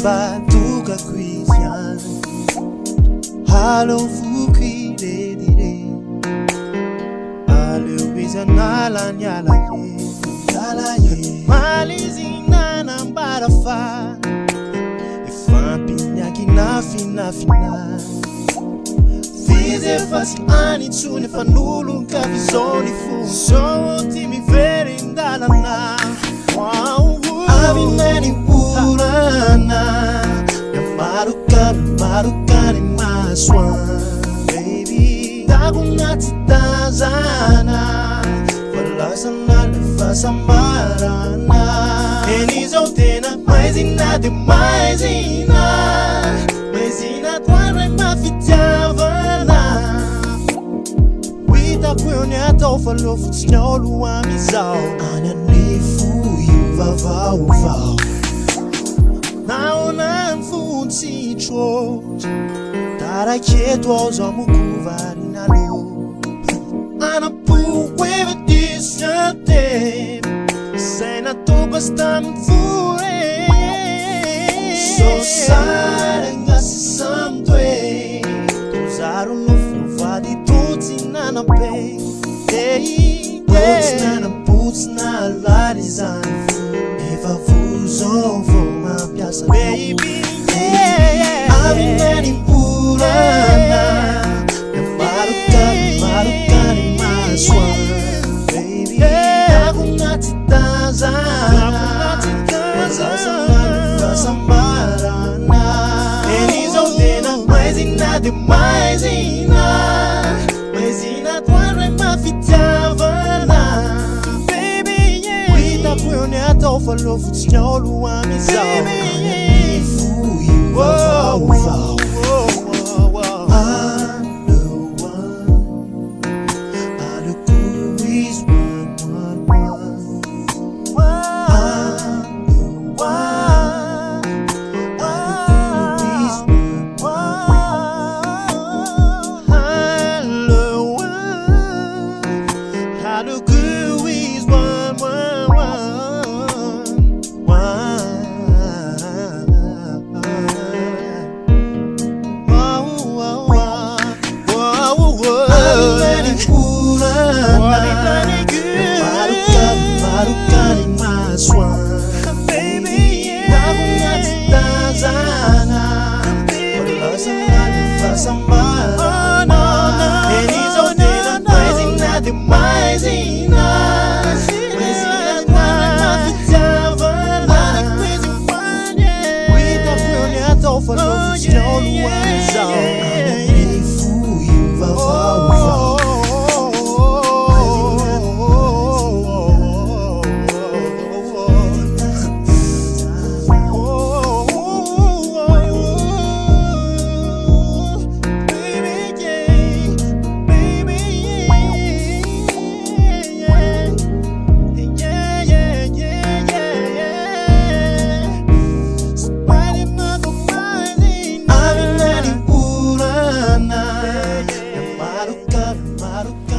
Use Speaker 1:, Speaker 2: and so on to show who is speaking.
Speaker 1: Batuka Christian, Halo Fuki Dedire, Aluiza Nala Nyala Ye, Maizina Nambarafa, Ifampinaki Nafina Fina, Fize Fasi Ani Tune Fanulu Kavizoni Fu, So Timi Veri Ndalana, Avinani Purana, Marukan in my swan, baby. Dagunati Tazana, Falasana, Fasamarana, Elizotena, Maizina, de Maizina, Maizina, Tuara, Mafitiavana. With a quilniato for love, snow, Luamizao, and a need for you, Vava. Now I'm food see trolls that I can't was on Mukuvarina low. And a pool with this day, Senator stand for so sad and gas some way. Those I don't know for the toots in Nana Pay. Hey, boots na ladies and if I fools over my piazza, baby, yeah. I'm in Purana, Marukan in my swan, baby. Dagunati Tazana, Fasamarana, Elizotena, Maizina, de Maizina, Maizina, Tuara, Mafitiavana. For love, it's no one is out. Baby, fool you, wow. I'm the one. I'm the cool is one. I'm the one. I'm the cool is one. I'm the one. I'm the cool is one. Marukan in my swan, baby, Dagunati Tazana, Falasana, Fasamarana, Elizotena, Maizina, de Maizina, Maizina, Mafitiavana, with a brilliant offer of stone one's out. Fool you, Vava. Marukan